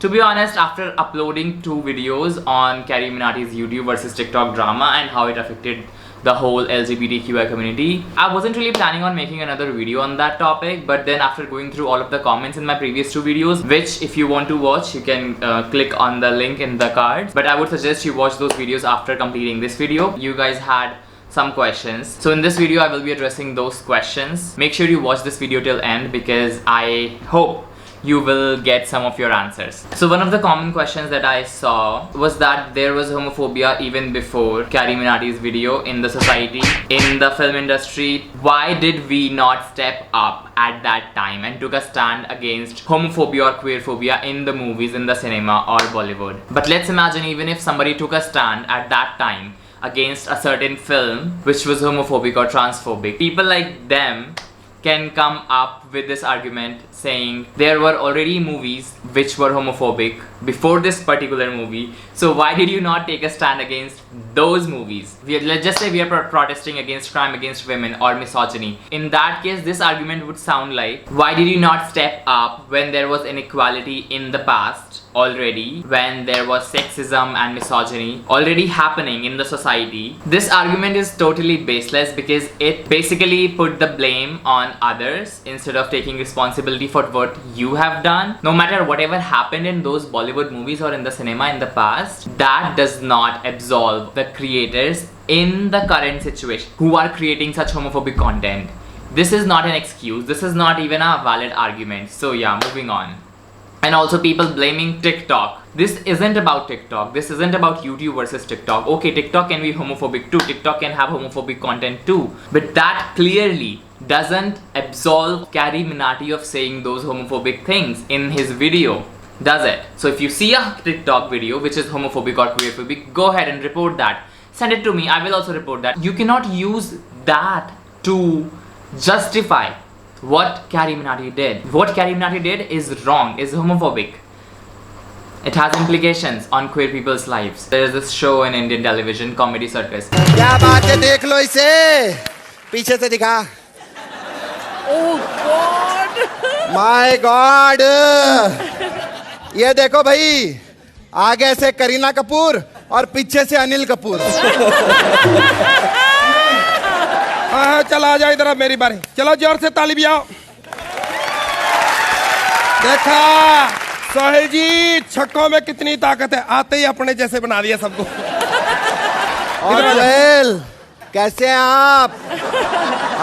To be honest, after uploading 2 videos on Carrie Minati's YouTube versus TikTok drama and how it affected the whole LGBTQI community, I wasn't really planning on making another video on that topic, but then after going through all of the comments in my previous 2 videos, which if you want to watch, you can click on the link in the cards, but I would suggest you watch those videos after completing this video. You guys had some questions, so in this video I will be addressing those questions. Make sure you watch this video till end because I hope you will get some of your answers. So one of the common questions that I saw was that there was homophobia even before Carrie Minati's video in the society, in the film industry. Why did we not step up at that time and took a stand against homophobia or queerphobia in the movies, in the cinema or Bollywood? But let's imagine even if somebody took a stand at that time against a certain film which was homophobic or transphobic, people like them can come up with this argument saying there were already movies which were homophobic before this particular movie, so why did you not take a stand against those movies? Let's just say we are protesting against crime against women or misogyny. In that case, this argument would sound like, why did you not step up when there was inequality in the past already, when there was sexism and misogyny already happening in the society? This argument is totally baseless because it basically put the blame on others instead of taking responsibility for what you have done. No matter whatever happened in those Bollywood movies or in the cinema in the past, that does not absolve the creators in the current situation who are creating such homophobic content. This is not an excuse. This is not even a valid argument. So yeah, moving on. And also people blaming TikTok. This isn't about TikTok. This isn't about YouTube versus TikTok. Okay, TikTok can be homophobic too. TikTok can have homophobic content too. But that clearly doesn't absolve Carrie Minati of saying those homophobic things in his video, does it? So if you see a TikTok video which is homophobic or queerphobic, go ahead and report that. Send it to me. I will also report that. You cannot use that to justify what Carrie Minati did. What Carrie Minati did is wrong, is homophobic. It has implications on queer people's lives. There is this show in Indian television, Comedy Circus. क्या बात है, देख लो इसे पीछे से दिखा. Oh God! My God! ये देखो भाई, आगे से करीना कपूर और पीछे से अनिल कपूर. हाँ चला आ जाओ इधर, अब मेरी बारी. चलो जोर से ताली बजाओ. देखा सोहेल जी, छक्कों में कितनी ताकत है. आते ही अपने जैसे बना दिया सबको. और सोहेल, कैसे हैं आप?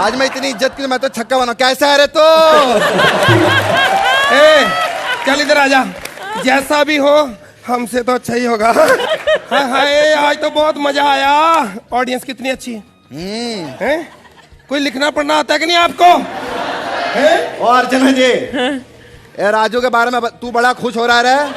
आज मैं इतनी इज्जत की, मैं तो छक्का बना. कैसा है रे तू? ए, चल इधर आ जा. जैसा भी हो हमसे तो अच्छा ही होगा. हाँ हाय, आज तो बहुत मजा आया. ऑडियंस कितनी अच्छी है. कोई लिखना पढ़ना आता है कि नहीं आपको? और अर्चना जी, ए राजू के बारे में तू बड़ा खुश हो रहा है.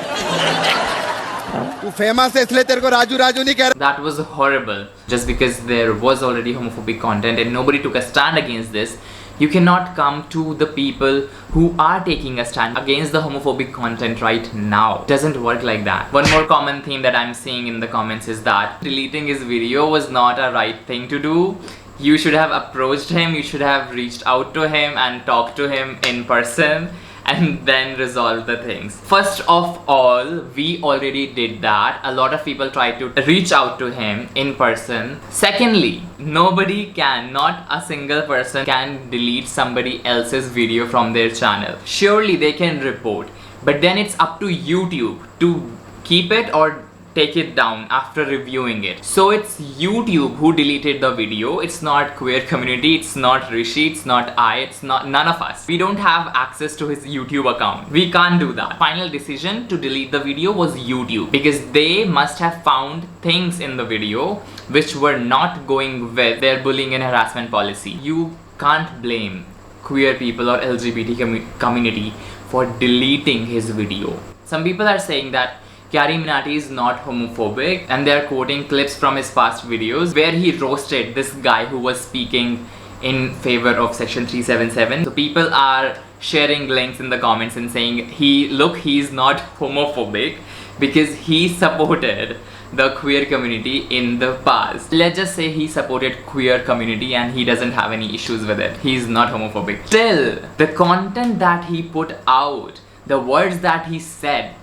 तू फेमस है इसलिए तेरे को राजू राजू नहीं कह रहा. That was horrible. Just because there was already homophobic content and nobody took a stand against this, you cannot come to the people who are taking a stand against the homophobic content right now. It doesn't work like that. One more common theme that I'm seeing in the comments is that deleting his video was not a right thing to do. You should have approached him, you should have reached out to him and talked to him in person and then resolve the things. First of all, we already did that. A lot of people tried to reach out to him in person. Secondly, nobody can, not a single person can delete somebody else's video from their channel. Surely they can report, but then it's up to YouTube to keep it or take it down after reviewing it. So it's YouTube who deleted the video. It's not queer community, it's not Rishi, it's not I, it's not none of us. We don't have access to his YouTube account. We can't do that. Final decision to delete the video was YouTube because they must have found things in the video which were not going with their bullying and harassment policy. You can't blame queer people or LGBT community for deleting his video. Some people are saying that Carrie Minati is not homophobic and they are quoting clips from his past videos where he roasted this guy who was speaking in favor of section 377. So people are sharing links in the comments and saying he's not homophobic because he supported the queer community in the past. Let's just say he supported queer community and he doesn't have any issues with it. He's not homophobic. Still, the content that he put out, the words that he said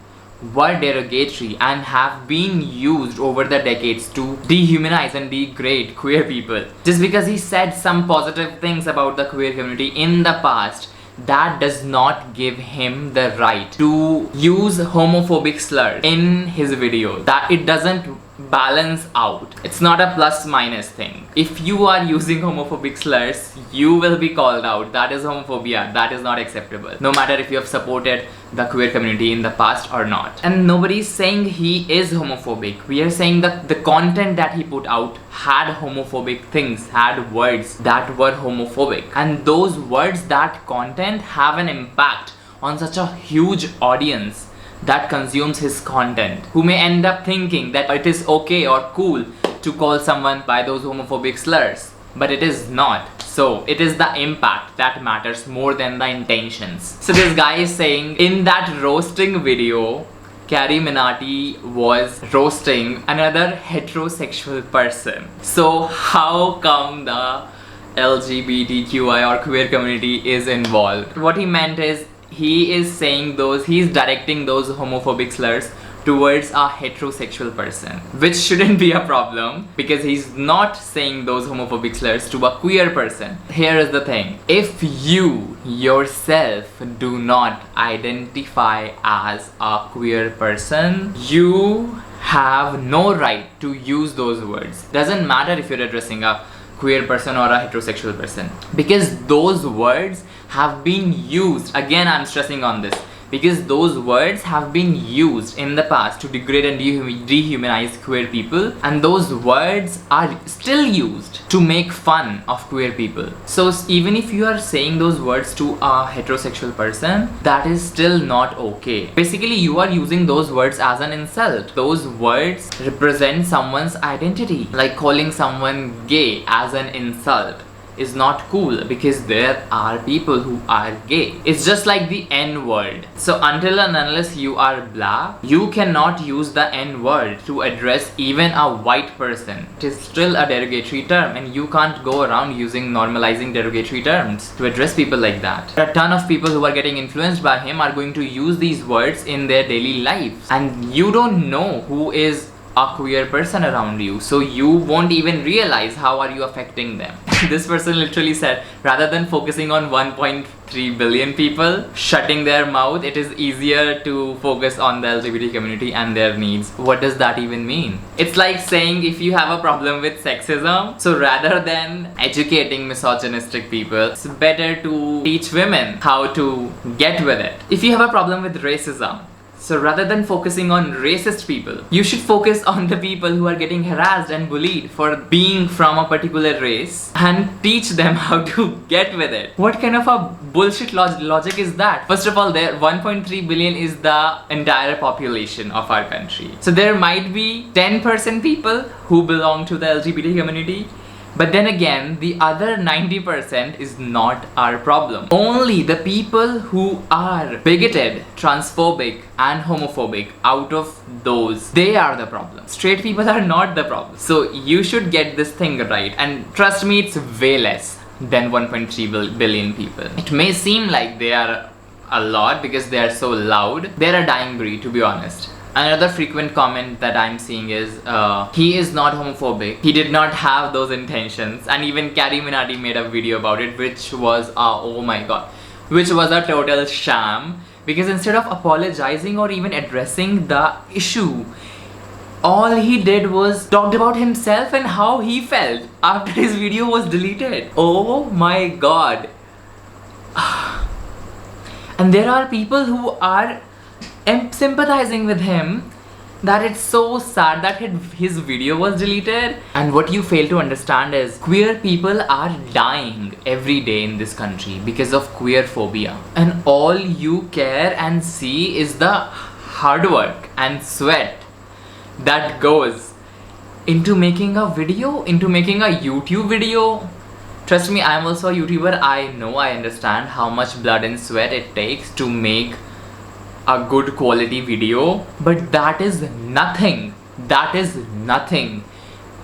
were derogatory and have been used over the decades to dehumanize and degrade queer people. Just because he said some positive things about the queer community in the past, that does not give him the right to use homophobic slurs in his video. That it doesn't balance out. It's not a plus minus thing. If you are using homophobic slurs, you will be called out. That is homophobia. That is not acceptable. No matter if you have supported the queer community in the past or not. And nobody is saying he is homophobic. We are saying that the content that he put out had homophobic things, had words that were homophobic. And those words, that content have an impact on such a huge audience that consumes his content, who may end up thinking that it is okay or cool to call someone by those homophobic slurs, but it is not. So it is the impact that matters more than the intentions. So this guy is saying in that roasting video, Carrie Minati was roasting another heterosexual person. So how come the LGBTQI or queer community is involved? What he meant is, he is saying he's directing those homophobic slurs towards a heterosexual person, which shouldn't be a problem because he's not saying those homophobic slurs to a queer person. Here is the thing: if you yourself do not identify as a queer person, you have no right to use those words. Doesn't matter if you're addressing a queer person or a heterosexual person, because those words have been used, again I'm stressing on this, because those words have been used in the past to degrade and dehumanize queer people, and those words are still used to make fun of queer people. So even if you are saying those words to a heterosexual person, that is still not okay. Basically, you are using those words as an insult. Those words represent someone's identity. Like calling someone gay as an insult is not cool, because there are people who are gay. It's just like the N word. So until and unless you are black, you cannot use the N word to address even a white person. It is still a derogatory term, and you can't go around using normalizing derogatory terms to address people like that. A ton of people who are getting influenced by him are going to use these words in their daily lives, and you don't know who is a queer person around you, so you won't even realize how are you affecting them. This person literally said, rather than focusing on 1.3 billion people shutting their mouth, it is easier to focus on the LGBT community and their needs. What does that even mean? It's like saying if you have a problem with sexism, so rather than educating misogynistic people, it's better to teach women how to get with it. If you have a problem with racism, so rather than focusing on racist people, you should focus on the people who are getting harassed and bullied for being from a particular race and teach them how to get with it. What kind of a bullshit logic is that? First of all, there 1.3 billion is the entire population of our country. So there might be 10% people who belong to the LGBT community, but then again, the other 90% is not our problem. Only the people who are bigoted, transphobic and homophobic, out of those, they are the problem. Straight people are not the problem. So you should get this thing right, and trust me, it's way less than 1.3 billion people. It may seem like they are a lot because they are so loud. They're a dying breed, to be honest. Another frequent comment that I'm seeing is, he is not homophobic, he did not have those intentions, and even Carrie Minati made a video about it, which was, oh my god, which was a total sham, because instead of apologizing or even addressing the issue, all he did was talked about himself and how he felt after his video was deleted. Oh my god. And there are people who are sympathizing with him, that it's so sad that his video was deleted. And what you fail to understand is, queer people are dying every day in this country because of queer phobia, and all you care and see is the hard work and sweat that goes into making a video, into making a YouTube video. Trust me, I am also a YouTuber. I know, I understand how much blood and sweat it takes to make a good quality video, but that is nothing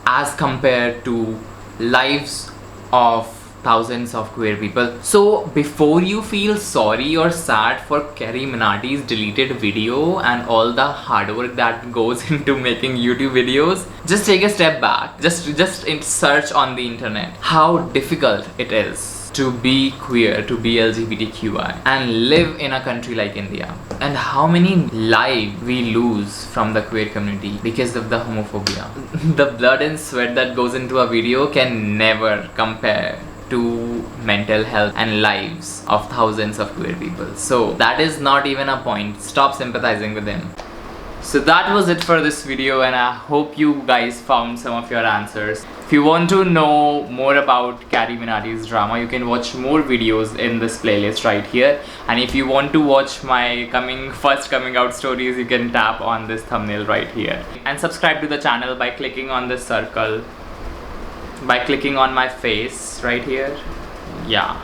as compared to lives of thousands of queer people. So before you feel sorry or sad for Carrie Minati's deleted video and all the hard work that goes into making YouTube videos, just take a step back. Just search on the internet how difficult it is to be queer, to be LGBTQI and live in a country like India, and how many lives we lose from the queer community because of the homophobia. The blood and sweat that goes into a video can never compare to mental health and lives of thousands of queer people. So that is not even a point. Stop sympathizing with him. So that was it for this video, and I hope you guys found some of your answers. If you want to know more about Carrie Minati's drama, you can watch more videos in this playlist right here. And if you want to watch my first coming out stories, you can tap on this thumbnail right here. And subscribe to the channel by clicking on this circle, by clicking on my face right here. Yeah.